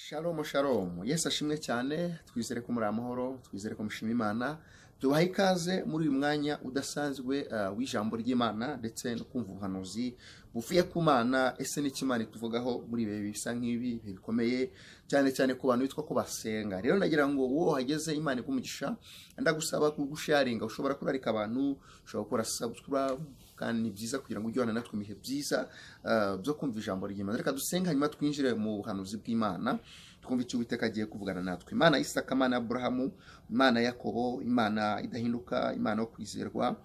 Shalom shalom. Yesu ashimwe cyane, twizere ko muri amahoro, twizere ko mushima Imana. Tubaha ikaze muri uyu mwanya udasanzwe w'ijambo ry'Imana ndetse no kumva ubuhanuzi buvuye ku Mana. Ese ni Imana tuvugaho muri ibi bisa nk'ibi bikomeye cyane cyane ku bantu bitwa ko basenga. Rero nagira ngo wo hageze Imana ikumugisha, ndagusaba kugusharinga. Ushobora kurarika abantu, ushobora gukora subscribe, kandi ni byiza kugira ngo ujyane natwe imihe byiza byo kumva ijambo ry'Imana. Reka dusenga hanyuma twinjire mu buhanuzi bw'Imana, twumva icyo Uwiteka agiye kuvugana natwe. Imana Isaka, Imana Abrahamu, Imana Yakobo, Imana idahinduka, Imana yo kwizerwa,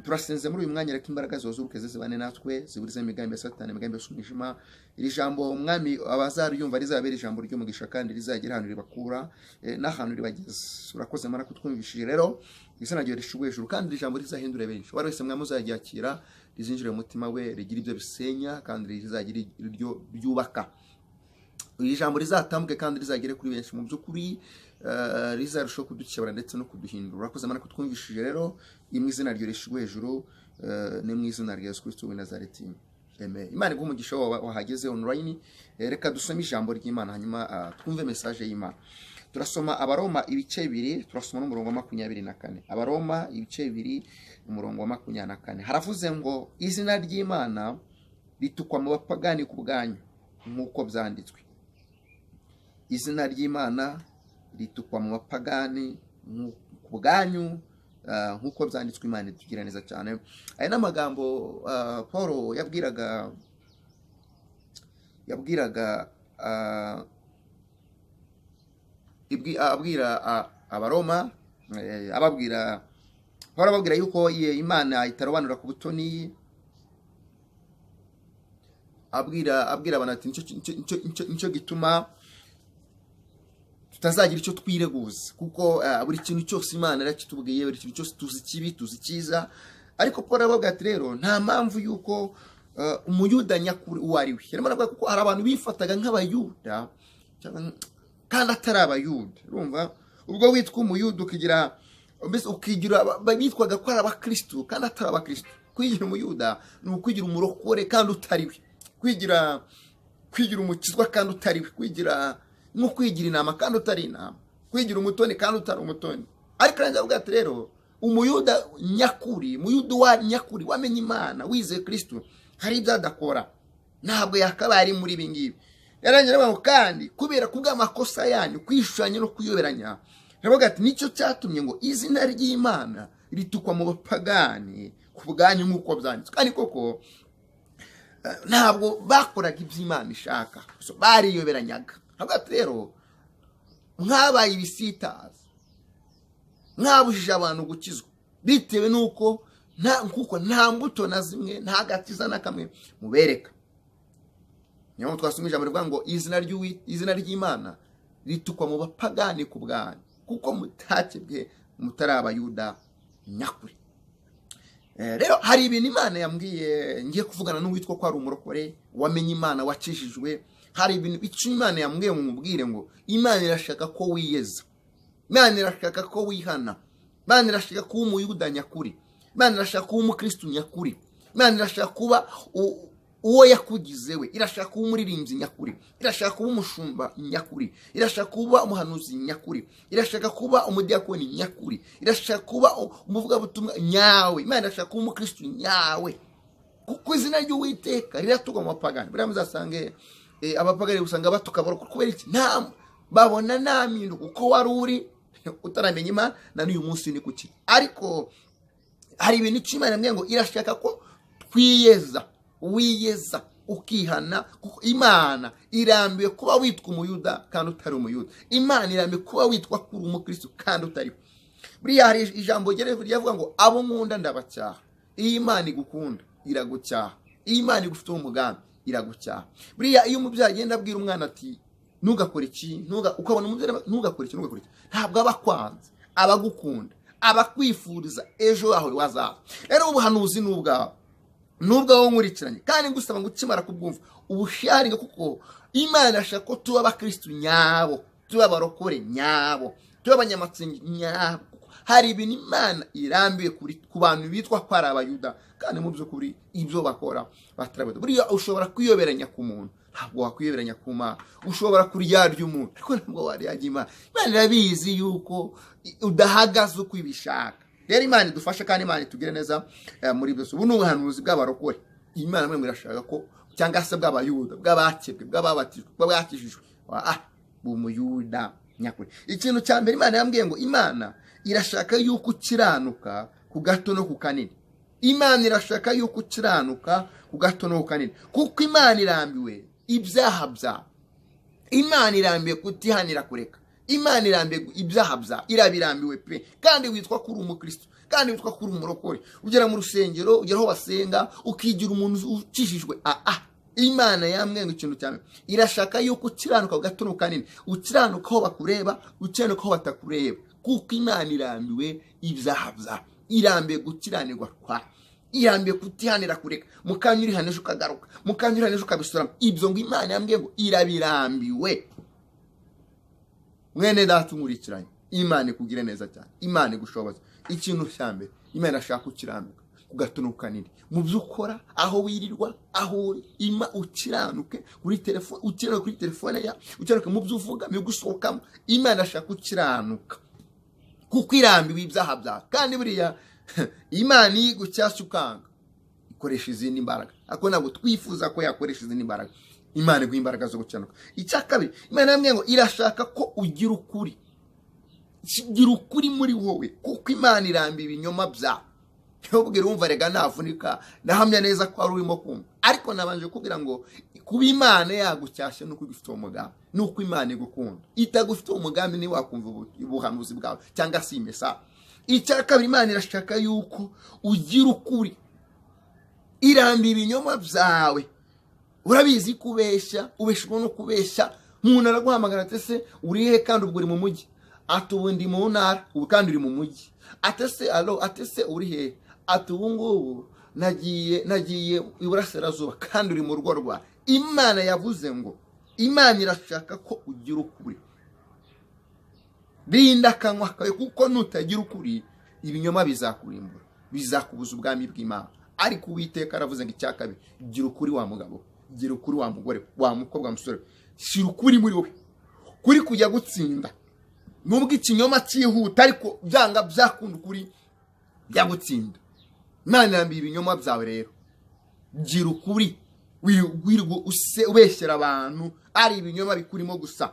turasenze muri uyu mwanya reka imbaraga zozuruke zibane natwe, ziburize imigambi ya Satani, imigambi y'umwijima. Iri jambo umwami abazariyumva rizabera ijambo ry'umugisha kandi rizagera ahantu ribakura n'ahantu ribageze. Urakoze Mana kutwumvishije. Rero izina ryawe rishubuye ijuru kandi iri jambo rizahindure benshi. Wari wese mwami uzaryakira, rizinjire mu mutima we, rigira ibyo bisenya kandi rizagira iryo byubaka. Iri jambo rizatambuke kandi rizagere kuri benshi mu by'ukuri, rizarushaho kudukebura ndetse no kuduhindura. Urakoze Mana kutwumvishije. Rero mu izina ryawe rishubuye ijuru, ni mu izina rya Yesu Kristo w'i Nazareti. Amen. Imana iguhe umugisha wahageze online. Reka dusome ijambo ry'Imana hanyuma twumve message y'Imana. Turasoma Abaroma ibice 2, turasoma n'umurongo wa 24. Abaroma ibice 2 umurongo wa 24. Haravuze ngo izina ry'Imana ritukwa mu bapagani ku bwanyu nk'uko byanditswe. Izina ry'Imana ritukwa mu bapagani ku bwanyu nk'uko byanditswe. Imana itugira neza cyane. Aya n'amagambo Paul yabwiraga Abaroma, ababwira yuko Imana itarobanura ku butoni. Abwira abantu ati nicyo gituma tutazagira icyo twireguza, kuko buri kintu cyose Imana irakitubwiye, buri kintu cyose tuzi kibi tuzi cyiza. Ariko Paul aravuga ati rero nta mpamvu yuko umuyuda nyakuri uwo ari we. Yarimo aravuga kuko hari abantu bifataga nk'abayuda kandi atari abayuda. Urumva, ubwo witwa umuyuda ukigira bitwaga ko ari abakristo kandi atari abakristo. Kwigira umuyuda ni ukwigira umurokore kandi utari we, kwigira umukizwa kandi utari we, kwigira nko kwigira inama kandi utari inama, kwigira umutoni kandi utari umutoni. Ariko aravuga ati rero umuyuda nyakuri, nyakuri wamenye Imana, wizeye Kristo, hari ibyo adakora, ntabwo yakabaye ari muri ibi ngibi. Yarangira ngo kandi kubera kubw'amakosa yanyu kwishushanya no kuyoberanya, aravuga ati nicyo cyatumye ngo izina ry'Imana ritukwa mu bapagani ku bwanyu nk'uko byanditswe. Kandi koko ntabwo bakoraga iby'Imana ishaka, bariyoberanyaga. Aravuga ati rero mwabaye ibisitazi, mwabujije abantu gukizwa bitewe nuko nta mbuto na zimwe, nta gatiza na kamwe mubereka. Niyo twasomye ijambo rivuga ngo izina ry'Imana ritukwa mu bapagani ku bwanyu kuko mutakebwe, mutari abayuda nyakuri. Rero hari ibintu Imana yambwiye, ngiye kuvugana n'uwitwa ko ari umurokore wamenye Imana, wakijijwe. Hari ibintu icyo Imana yambwiye mu mubwire ngo Imana irashaka ko wiyeza, Imana irashaka ko wihana, Imana irashaka kuba umuyuda nyakuri, Imana irashaka kuba umukristo nyakuri, Imana irashaka kuba uwo yakugize we, irashaka kuba umuririmbyi nyakuri, irashaka kuba umushumba nyakuri, irashaka kuba umuhanuzi nyakuri, irashaka kuba umudiyakoni nyakuri, irashaka kuba umuvugabutumwa nyawe, Imana irashaka kuba umukristo nyawe. Kuko izina ry'Uwiteka riratugwa mu bapagani. Buriya muzasange abapagani usanga batuka barokore kubera iki? Babona nta mpinduka uko wari uri utaramenya Imana na n'uyu munsi ni kuki. Ariko hari ibintu Imana yambwiye ngo irashaka ko wiyeza ukihana, kuko Imana irambiwe kuba witwa umuyuda kandi utari umuyuda. Imana irambiwe kuba witwa kuri umukristo kandi utari. Buriya hari ijambo ryavuga ngo abo nkunda ndabacyaha. Iyi Imana igukunda iragucyaha, iyi Imana igufiteho umugambi iragucyaha. Buriya iyo umubyeyi agenda abwira umwana ati ntugakore iki, ukabona umubyeyi ntugakore iki, ntabwo aba akwanze, abagukunda, abakwifuriza ejo aho wazaza. Rero ubuhanuzi n'ubwawe nkurikiranye kandi ngusaba ngo ukimara kubwumva ubusharinga, kuko Imana irashaka ko tuba abakristo nyabo, tuba abarokore nyabo, tuba abanyamatsingi nyabo. Hari ibintu Imana irambiwe ku bantu bitwa ko ari abayuda kandi mu by'ukuri ibyo bakora batarabuda. Buriya ushobora kuyoberanya ku muntu, ntabwo wakwiyoberanya ku Mana. Ushobora kuryarya umuntu ariko ntabwo waryarya Imana. Imana irabizi yuko udahagaze uko ibishaka. Rero Imana idufashe kandi Imana itugire neza muri byose. Ubu ni ubuhanuzi bw'abarokore. Imana mwe irashaka ko cyangwa se bw'abayuda, bw'abakebwe, bw'ababatijwe, bw'abakijijwe. Umuyuda nyakuri. Ikintu cya mbere Imana yambwiye ngo Imana irashaka yuko ukiranuka ku gato no ku kanini. Imana irashaka yuko ukiranuka ku gato no ku kanini. Kuko Imana irambiwe ibyaha byawe. Imana irambiwe kutihanira kureka. Imana irambiwe ibyaha byawe. Irabirambiwe pe. Kandi witwa kuri umukristo. Kandi witwa kuri umurokore. Ugera mu rusengero, ugera aho wasenga, ukigira umuntu ukijijwe. Imana yambwiye ngo ikintu cyane irashaka yuko ukiranuka gato no kanini. Ukiranuka aho bakureba, ukiranuka aho batakureba. Kuko Imana irambiwe ibyaha byawe. Irambiwe gukiranirwa kwa. Irambiwe kutihanira kureka. Mukanyuri haneje ukagaruka. Mukanyuri haneje ukabisura. Ibyo ngo Imana yambwiye ngo irabirambiwe. Mwene data umurikiranye. Imana ikugire neza cyane. Imana igushoboza. Ikintu cyambere Imana ashaka ukiranuka ku gato no kanini. Mu byo ukora, aho wirirwa, aho ukiranuke kuri telefone, ukiranuke kuri telefone ya, ukiranuke mu byo uvuga, mu gusohokamo. Imana ashaka ukiranuka. Kuko irambiwe ibyaha byawe. Kandi buriya Imana igucyashya ukanga ikoresha izindi imbaraga. Ako ntabwo twifuza ko yakoresha izindi imbaraga. Imana iguha imbaraga zo gukiranuka. Icya kabiri Imana yambwiye ngo irashaka ko ugira ukuri. Gira ukuri muri wowe. Kuko Imana irambiwe ibinyoma byawe. Ubwira umva rega navunika nahamya neza ko ari urimo kumva. Ariko nabanje kubwira ngo kuba Imana yagucyashya nuko igufite umugambi. Nuko Imana igukunda. Itagufite umugambi ni wakumva ubuhanuzi bwawe cyangwa se imesa. Icya kabiri Imana irashaka yuko ugira ukuri. Irambiwe ibinyoma byawe. Urabizi kubeshya, ubeshwa no kubeshya. Umuntu araguhamagara ati se urihe kandi ubwo uri mu mujyi. Atubundi mu ntara ubu kandi uri mu mujyi. Atese alo atese urihe. Ubu ngubu nagiye iburasirazuba kandi uri mu rugo rwa. Imana yavuze ngo Imana irashaka ko ugira ukuri. Rinda akanwa kawe kuko nutagira ukuri ibinyoma bizakurimbura. Bizakubuza ubwami bw'Imana. Ariko Uwiteka aravuze ngo icya kabiri gira ukuri wa mugabo, gira ukuri wa mugore, wa mukobwa musore. Shira ukuri muri wowe. Kuri kujya gutsinda. Nubwo ikinyoma cyihuta ariko byanga byakunda ukuri byagutsinda. Imana yambiye ibinyoma byawe rero. Gira ukuri. Wirwo ubeshyera abantu ari ibinyoma bikurimo gusa.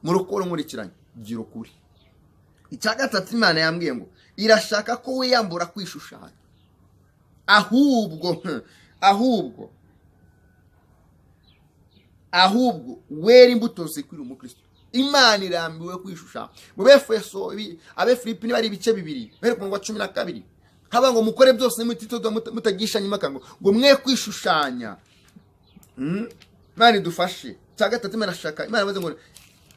Murokoro nkurikiranye. Gira ukuri. Icya gatatu Imana yambwiye ngo irashaka ko wiyambura kwishushanya. Ahubwo wera imbuto zikwira umukristo. Imana irambiwe kwishushanya. Mu Befeso Abefilipi bari ibice bibiri. Bere ku ngwa 12. Haba ngo mukore byose mutitodo mutagisha nyuma kango ngo mwe kwishushanya. Imana idufashe. Cya gatatu Imana ashaka. Imana baze ngo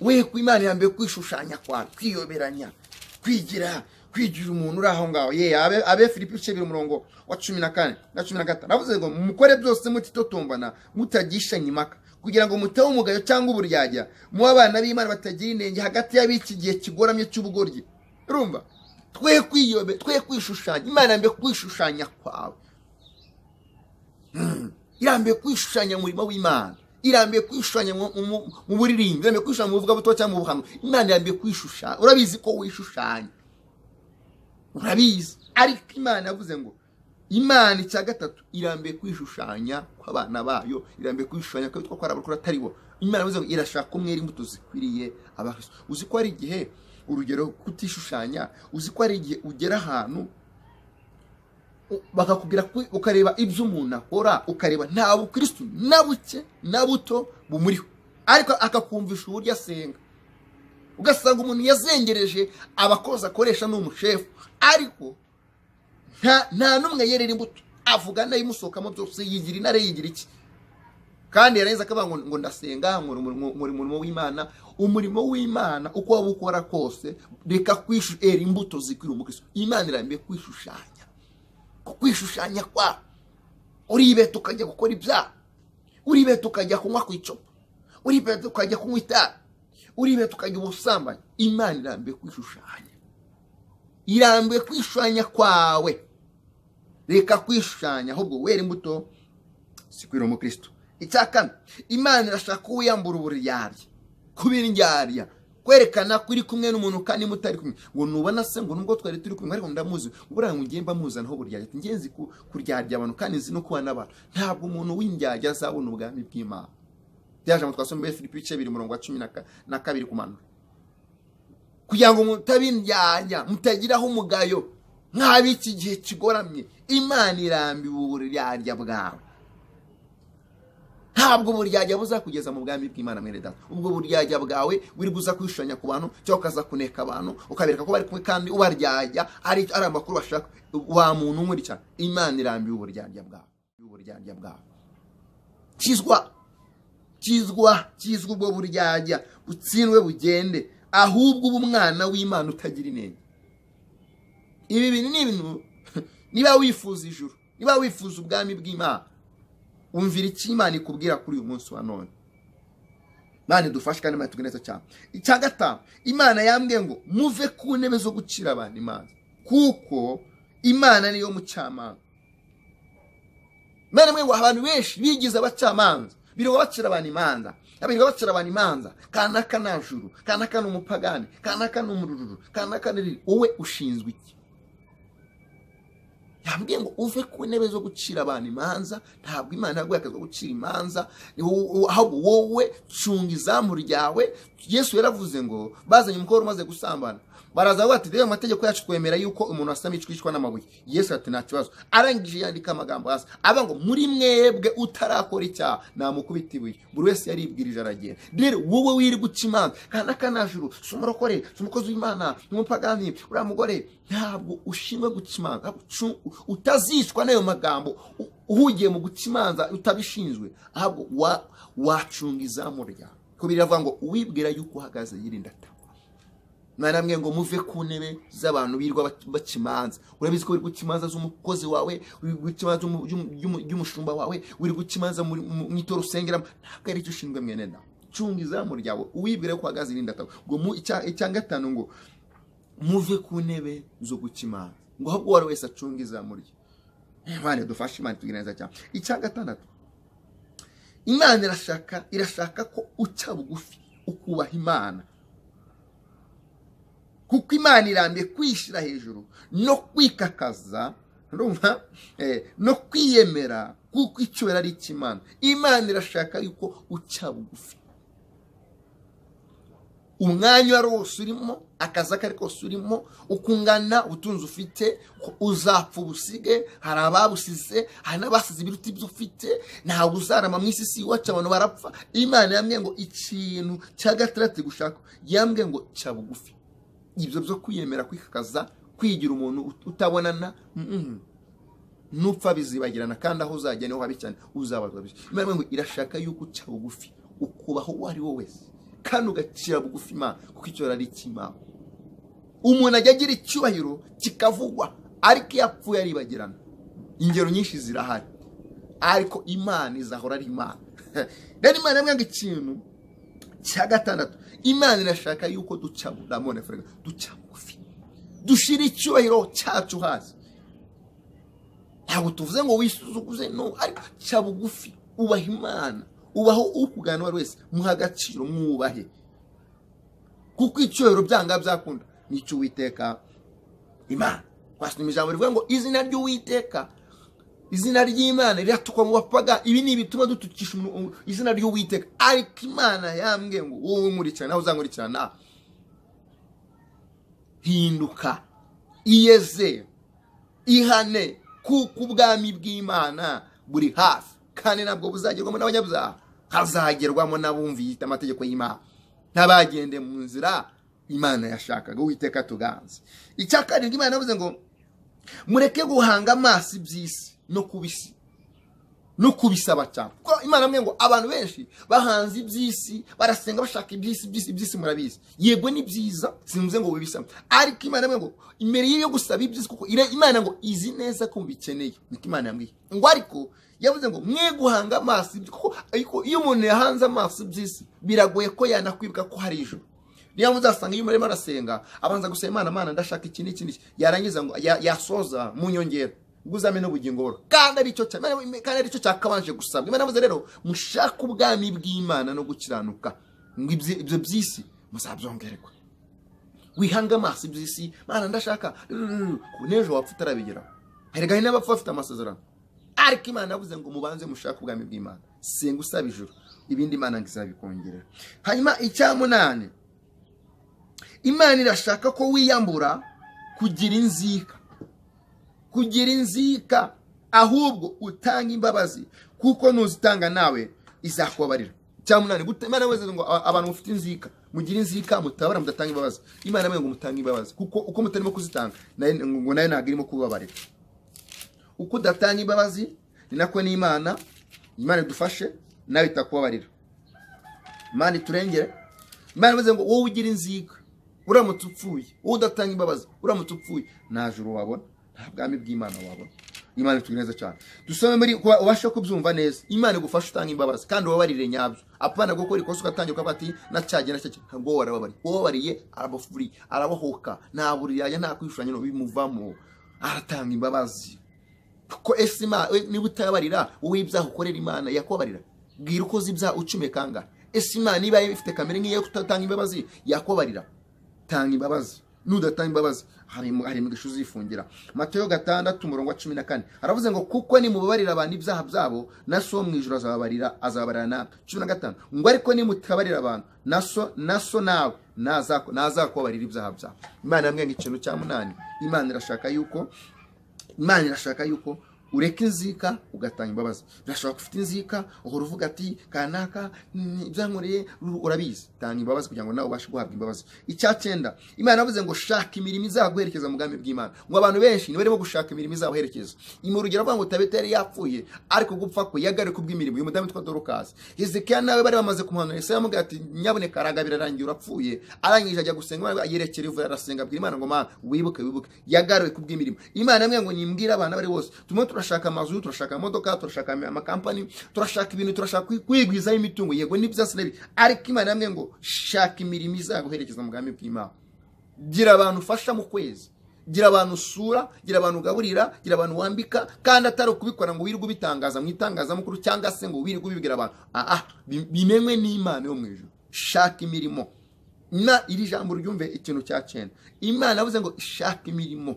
we ku Imana yambiwe kwishushanya kwa kwiyoberanya. Kwigira umuntu uraho ngaho. Abefilipi ibice bibiri umurongo wa 14 na 15. Navuze ngo mukore byose mutitotombana mutagisha nyuma kugira ngo mutewe umugayo cyangwa uburyarya mu abana b'Imana batagira inenge hagati y'abiki gihe kigoramye cy'ubugoryi. Urumva? Twe kwishushanya. Imana yambiye kwishushanya kwawe. Irambiye kwishushanya mu murimo w'Imana. Irambiye kwishushanya mu buririmbi. Irambiye kwishushanya mu buvuga buto cyangwa mu buhano. Imana yambiye kwishushanya. Urabizi ko wishushanya. Urabizi. Ariko Imana yavuze ngo Imana icya gatatu irambiye kwishushanya kw'abana bayo. Irambiye kwishushanya ko twakora abakora atari bo. Imana yavuze ngo irashaka umwere imbuto zikwiriye abakristo. Uzi ko ari igihe urugero kutishushanya. Uzi ko ari igihe ugera ahantu bakakubwira ukareba ibyo umuntu akora ukareba nta bukristo na buke na buto bumuriho. Ariko akakumvisha uburyo asenga. Ugasanga umuntu yazengereje abakozi akoresha n'umushefu. Ariko nta numwe yerera imbuto. Avuga nayo imusohokamo byose yigira inare yigira iki. Kandi yarenza akavuga ngo ndasenga umurimo w'Imana. Umurimo w'Imana uko waba ukora kose reka kwishushanya imbuto zikwira umukristo. Imana irambiye kwishushanya. Kwishushanya kwa uribeta ukajya gukora ibyaha. Uribeta ukajya kunywa ku icupa. Uribeta ukajya kunywa itabi. Uribeta ukajya ubusambanyi. Imana irambiye kwishushanya. Irambiye kwishushanya kwawe. Reka kwishushanya ahubwo wera imbuto zikwira umukristo. Icyakane, Imana irashaka uwiyambura uburyarya, kubira indyarya, kwerekana ko uri kumwe n'umuntu kandi mutari kumwe. Ngo nubona se ngo nubwo twari turi kumwe ariko ndamuzi, ubura ngo ngiye mbamuzanaho uburyarya. Ngenzi kuryarya abantu kandi nzi no kuba n'abantu. Ntabwo umuntu w'indyarya azabona ubwami bw'Imana. Byaje mu twasomye Filipi 2:12 kumanura. Kugira ngo mutabindyarya, mutagiraho umugayo, nk'abiki gihe kigoramye, Imana irambiwe uburyarya bwawe. Ntabwo uburyarya buzakugeza mu bwami bw'Imana mwene data. Ubwo buryarya bwawe buri buza kwishanya ku bantu cyangwa ukaza kuneka abantu ukabereka ko bari kumwe kandi ubaryarya ari amakuru bashaka. Wa muntu umuri cyane, Imana irambiwe uburyarya bwawe. Kizwa ubwo buryarya butsindwe bugende, ahubwo ubu umwana w'Imana utagira inenge. Ibi bintu ni ibintu niba wifuza ijuru, niba wifuza ubwami bw'Imana, umvira iki Imana ikubwira kuri uyu munsi wa none. Imana dufashe kandi Imana tugeneza cyane. Icya gatanu, Imana yambwiye ngo muve ku ntebe zo gucira abantu imanza, kuko Imana niyo mucamanza. Imana mwe ngo abantu benshi bigize abacamanza, birirwa bacira abantu imanza. Abirirwa bacira abantu imanza, kanaka najuru, kanaka n'umupagani, kanaka n'umururu, kanaka n'iri. Wowe ushinzwe iki? Yambwiye ngo uve ku ntebe zo gucira abantu imanza. Ntabwo Imana yaguye akazi ko gucira imanza, ahubwo wowe cunga izamu ryawe. Yesu yaravuze ngo bazanye umukobwa umaze gusambana, baraza bati rero amategeko yacu twemera yuko umuntu asama icwishwa n'amabuye. Yesu ati nta kibazo. Arangije yandika amagambo hasi aba ngo muri mwebwe utarakora icyaha namukubita ibuye. Buri wese yaribwirije aragenda. Rero wowe wiri guca imanza, kanaka najuru, sumurokore, sumukozi w'Imana, n'umupagani, uriya mugore, ntabwo ushimwe guca imanza. Utazishwa n'ayo magambo uhugiye mu guca imanza utabishinzwe, ahubwo wacunga izamu ryawe. Ko biravuga ngo uwibwira yuko uhagaze yirinda atagwa. Mwana mwe ngo muve ku ntebe z'abantu birirwa baca imanza. Urabizi ko uri guca imanza z'umukozi wawe, uri guca imanza y'umushumba wawe, uri guca imanza mu itoro usengeramo. Ntabwo ari cyo ushinzwe mwene nawe. Cunga izamu ryawe, uwibwira yuko uhagaze yirinda atagwa. Ngo icya gatanu ngo muve ku ntebe zo guca imanza, ngo ahubwo wari wese acunga izamu rye. Imana dufashe, Imana tugeneza cyane. Icya gatandatu, Imana irashaka ko uca bugufi ukubaha Imana, kuko Imana irambiye kwishira hejuru no kwikakaza, no kwiyemera, kuko icyo ari cy'Imana. Imana irashaka yuko uca bugufi. Umwanya wari wose urimo, akazi akari kose urimo, ukungana ubutunzi ufite, uzapfa ubusige. Hari ababusize, hari n'abasize ibiruta ibyo ufite. Ntabwo uzarama mu isi si iwacu abantu barapfa. Imana yambwiye ngo ikintu cya gatandatu gushaka, yambwiye ngo ca bugufi. Ibyo byo kwiyemera, kwikakaza, kwigira umuntu utabonana, nupfa bizibagirana kandi aho uzajya niho habi cyane uzabazwa. Imana ngo irashaka yuko uca bugufi, ukubaho uwo ari wo wese, kandi ugacira bugufi Imana, kuko icyo ari cy'Imana. Umuntu ajya agira icyubahiro kikavugwa, ariko yapfuye aribagirana. Ingero nyinshi zirahari, ariko Imana izahora ari Imana. Rero Imana yambwiye ikintu cya gatandatu, Imana irashaka yuko duca bugufi, dushira icyubahiro cyacu hasi. Ntabwo tuvuze ngo wisuzuguze, no, ariko ca bugufi, ubaha Imana, ubaho ukugana wari wese, muha agaciro, mwubahe, kuko icyubahiro byanga byakunda nicyo Uwiteka Imana. Twasoma ijambo rivuga ngo izina ry'Uwiteka, izina ry'Imana riratukwa mu bapaga. Ibi ni bituma dutukisha izina ry'Uwiteka. Ariko Imana yambwiye ngo wowe nkurikirana, nawe uzankurikirana, hinduka, iyeze, ihane, kuko ubwami bw'Imana buri hafi, kandi ntabwo buzagerwamo n'abanyabyaha, hazagerwamo n'abumviye amategeko y'Imana, n'abagende mu nzira Imana yashakaga. Uwiteka tuganze. Icya karindwi, Imana yavuze ngo mureke guhanga amaso iby'isi no kubisaba cyane. Kuko Imana yambwiye ngo abantu benshi bahanze iby'isi, barasenga bashaka iby'isi murabizi. Yego ni byiza, simvuze ngo bibisaba, ariko Imana yambwiye ngo imbere y'iyo gusaba iby'isi, kuko Imana ngo izi neza ko mubikeneye. Niko Imana yambwiye ngo, ariko yavuze ngo mwe guhanga amaso, kuko iyo umuntu yahanze amaso iby'isi biragoye ko yanakwibuka ko hari ijuru. Niyo muzasanga iyo umurimo arasenga abanza gusaba Imana, ndashaka iki n'iki, yarangiza ngo yasoza mu nyongera nguzame n'ubugingo boro kandi aricyo cyakabanje gusabwa. Imana yavuze rero mushaka ubwami bw'Imana no gukiranuka ngo ibyo by'isi muzabyongererwa. Wihanga amaso iby'isi, Mana ndashaka n'ejo wapfa utarabigeraho. Erega hari n'abapfa bafite amasezerano, ariko Imana yavuze ngo mubanze mushaka ubwami bw'Imana, senga usaba ijuru, ibindi Imana ngizabikongerera. Hanyuma icya munani, Imana irashaka ko wiyambura kugira inzika, ahubwo utanga imbabazi, kuko nuzitanga nawe izakubabarira. Icya munani, Imana yavuze ngo abantu mufite inzika, mugira inzika mutabara mudatanga imbabazi. Imana yavuze ngo mutange imbabazi, kuko uko mutarimo kuzitanga ngo nayo ntabwo irimo kubabarira. Uko udatanga imbabazi ni nako n'Imana idufashe nawe itakubabarira. Imana iturengere. Imana yavuze ngo wowe ugira inzika uramutse upfuye, wowe udatanga imbabazi uramutse upfuye, nta juru wabona, nta bwami bw'Imana wabona. Imana itugire neza cyane. Dusome muri ubasha kubyumva neza. Imana igufasha utanga imbabazi kandi wabarire nyabyo. Apana gukora ikosa ugatangira ukavuga ati nacyagera ngo warababariye. Wabariye arabafuri, arabahoka, nta buriyaya, nta kwishuranya no bimuvamo, aratanga imbabazi. Kuko Imana niba utabarira wowe ibyaha ukorera Imana yakubabarira. Bwira uko zibyaha ucume kanga. Imana niba ifite kamere nk'iyo kutatanga imbabazi yakubabarira. Tanga imbabazi. Nudatanga imbabazi hari mu gishu zifungira. Matayo 6:14 aravuze ngo kuko ni mubabarira abantu ibyaha byabo, naso mu ijuru azabarira na 15 ngo ariko ni mutabarira abantu naso nawe nazakubarira ibyaha byabo. Imana yamwe ikintu cya munani, Imana irashaka yuko ureka inzika ugatanga imbabazi. Birashobora gufite inzika uhora uvuga ati kanaka ibyankoreye urabizi, tanga imbabazi kugira ngo nawe ubashe guhabwa imbabazi. Icya 9, Imana yavuze ngo shaka imirimo izaguherekeza mu bwami bw'Imana. Ngo abantu benshi nibarimo gushaka imirimo izaguherekeza. Urugero avuga ngo Tabeteri yapfuye ariko gupfa ko yagare kubw'imirimo. Uyu mudamu witwa Dorukasi, Hezekiya nawe bari bamaze kumuhanura, Yesu yamubwira ati nyaboneka aragabira arangiye urapfuye. Arangije ajya gusenga, yerekera ivu arasenga abwira Imana ngo Mana wibuke yagaruwe kubw'imirimo. Imana yamwe ngo nimbwira abana bari bose turashaka amazu, turashaka imodoka, turashaka amakampani, turashaka ibintu, turashaka kwigwizaho imitungo. Yego n'ibyase nabi, ariko Imana yamwe ngo shaka imirimo izaguherekeza mu bwami bw'Imana. Gira abantu ufasha mu kwezi, gira abantu usura, gira abantu ugaburira, gira abantu wambika, kandi atari ukubikora ngo wirirwe ubitangaza mu itangazamakuru cyangwa se ngo wirirwe ubibwira abantu. Bimenywe n'Imana yo mu ijuru. Shaka imirimo. Iri jambo ryumve ikintu cya 9. Imana yavuze ngo shaka imirimo.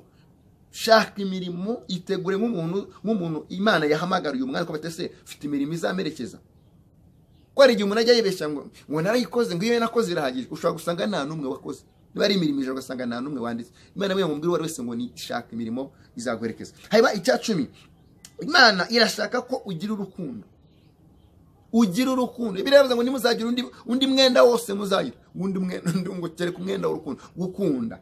Shaka imirimo, itegure nk'umuntu Imana yahamagara uyu mwana ko batese ufite imirimo izamerekeza. Ko ari igihe umuntu ajya yibeshya ngo narayikoze, ngo iyo nakoze irahagije, ushobora gusanga nta numwe wakoze. Niba ari imirimo ijana ugasanga nta numwe wanditse. Imana yavuye mu mbiri wari wese ngo ni shaka imirimo izaguherekeza. Hanyuma icya 10, Imana irashaka ko ugira urukundo. Ugira urukundo. Biravuze ngo nimuzagira undi mwenda wose muzagira. Undi mwenda ngo kereka umwenda w'urukundo. Gukunda.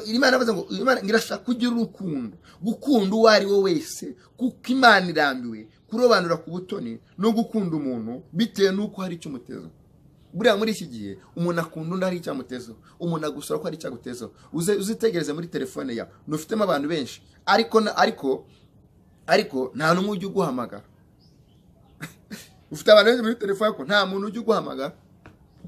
Imana yavuze ngo Imana irashaka kugira urukundo. Gukunda uwo ari we wese, kuko Imana irambiwe kurobanura ku butoni no gukunda umuntu bitewe nuko hari icyo mutezo. Buriya muri iki gihe umuntu akunda undi hari icyo amutezo. Umuntu agusura ko hari icyo agutezo. Uzitegereze muri telefone yawe. Nufitemo abantu benshi. Ariko nta numwe ujya uguhamagara. Ufite abantu benshi muri telefone ko nta muntu ujya uguhamagara.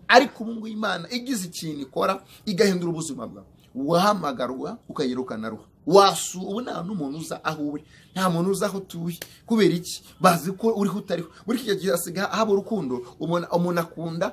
Ariko ubu Imana igize ikintu ikora igahindura ubuzima bwawe. Wahamagarwa ukayirukana ruha. Ubu nta n'umuntu uza aho uri, nta muntu uza aho utuye. Kubera iki? Bazi ko uriho utariho. Muri iki gihe hasigaye haba urukundo. Umuntu akunda,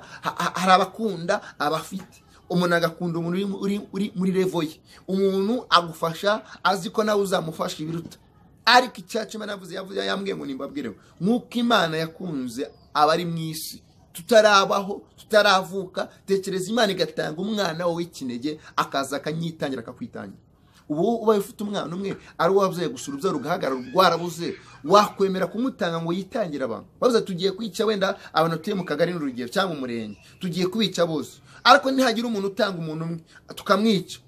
hari abakunda abafite. Umuntu agakunda umuntu uri muri level ye. Umuntu agufasha azi ko nawe uzamufasha ibiruta. Ariko icyacu Imana yambwiye ngo nimbabwire nk'uko Imana yakunze abari mu isi tutarabaho, tutaravuka. Tekereza Imana igatanga umwana we w'ikinege akaza akanyitangira akakwitangira. Ubu ubaye ufite umwana umwe ari wabyaye gusura ubyaro ugahagarara rwarabuze, wakwemera kumutanga ngo yitangire abantu? Bavuze tugiye kwica wenda abantu tuye mu kagari n'urugero cyangwa umurenge, tugiye kubica bose, ariko nihagira umuntu utanga umuntu umwe tukamwica,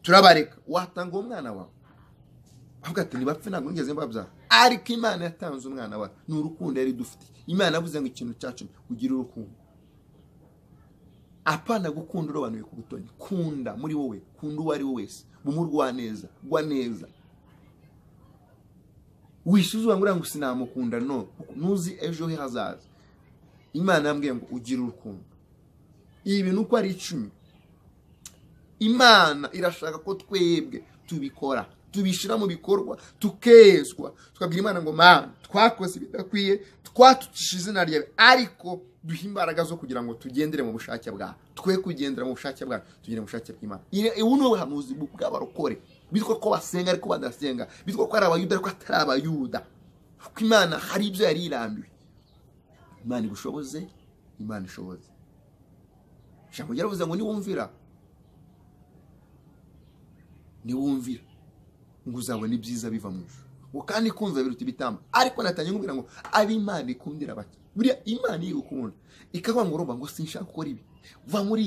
turabareka, watanga uwo mwana wawe? Avuga ati nibapfe ntabwo ngeze mbabyara. Ariko Imana yatanze umwana wawe, ni urukundo yari dufite. Imana yavuze ngo ikintu cyacu ugira urukundo. Apana gukunda urobanuye ku butoni. Kunda muri wowe, kunda uwo ari we wese, mumurwa neza, gwa neza. Wishyuzwa ngo sinamukunda, no, nuzi ejo he hazaza. Imana yambwiye ngo ugira urukundo. Ibi bintu uko ari 10, Imana irashaka ko twebwe tubikora. tubishira mu bikorwa tukezwa tukabwira Imana ngo Mana twakoze bidakwiye twatucisha izina ryawe ariko duha imbaraga zo kugira ngo tugendere mu bushake bwawe twe kugendera mu bushake bwawe tugire mu bushake bw'Imana. Ubu ni ubuhanuzi bw'abarokore bitwa ko basenga ariko badasenga, bitwa ko ari abayuda ariko atari abayuda, kuko Imana hari ibyo yari irambiwe. Imana igushoboze, Imana ishoboze. Ijambo ryaravuze ngo niwumvira ngo uzabona ibyiza biva mu ijuru, ngo kandi kumva biruta ibitambo. Ariko natanye nkubwira ngo ab'Imana ikundira bake, buriya Imana igukunda ikavuga ngo roba ngo sinshaka gukora ibi, va muri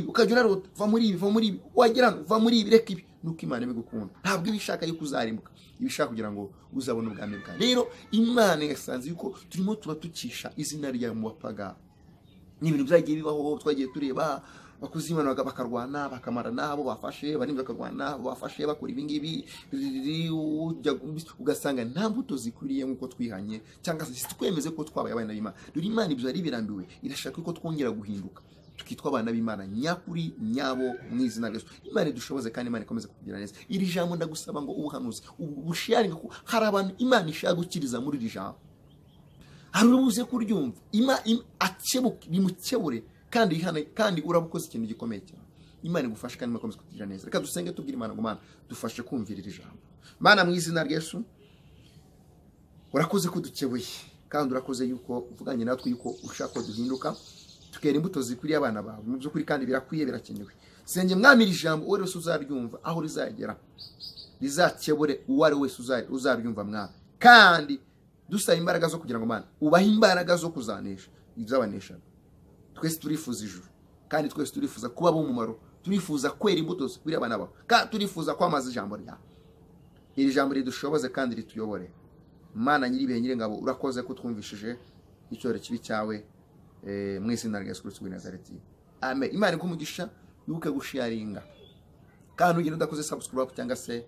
ibi ukajya unarota, va muri ibi wagira ngo va muri ibi, reka ibi. Nuko Imana ibigukunda, ntabwo ibishaka yuko uzarimbuka, ibishaka kugira ngo uzabone ubwami bwawe. Rero Imana yasanze yuko turimo turatukisha izina ryawe mu bapagani. Ni ibintu byagiye bibaho, twagiye tureba bakuze Imana bakarwana bakamara nabo bafashe, barimba bakarwana bafashe, bakora ibi ngibi, ugasanga nta mbuto zikwiriye nk'uko twihanye, cyangwa se twemeze ko twabaye abana b'Imana. Dore Imana ibyo ari birambiwe, irashaka ko twongera guhinduka tukitwa abana b'Imana nyakuri nyabo mu izina rya Yesu. Imana idushoboze kandi Imana ikomeze kugira neza. Iri jambo ndagusaba ngo ubuhanuzi ubusharinga ko hari abantu Imana ishaka gukiriza muri iri jambo, hari urubuze kuryumva akebuke bimukebure kandi urabukoze ikintu gikomeye cyane. Imana igufashe kandi ikomeze kugira neza. Reka dusenge tubwire Imana ngo Mana dufashe kumvira iri jambo. Mana mu izina rya Yesu urakoze kudukebuye kandi urakoze yuko uvuganye natwe yuko ushaka ko duhinduka tukera imbuto zikwiriye abana bawe mu by'ukuri kandi birakwiye birakenewe. Senge Mwami iri jambo uwo wese uzaryumva aho rizagera rizakebure uwo ari wese uzaryumva Mwami, kandi dusaba imbaraga zo kugira ngo Mana ubahe imbaraga zo kuzanesha izabanesha. Twese turifuza ijuru kandi twese turifuza kuba b'umumaro, turifuza kwera imbuto zikwiriye abana bawe kandi turifuza kwamaza ijambo ryawe. Iri jambo ridushoboze kandi rituyobore. Mana nyiribihe nyir'ingabo urakoze ko twumvishije icyoro kibi cyawe mu izina rya Yesu Kristo w'i Nazareti. Amen. Imana ikumugisha, wibuke gusharinga kandi ugenda udakoze subscribe cyangwa se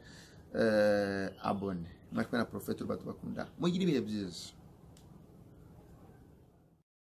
abone. Mwari kumwe na Prophet Urubatubakunda, mugire ibihe byiza.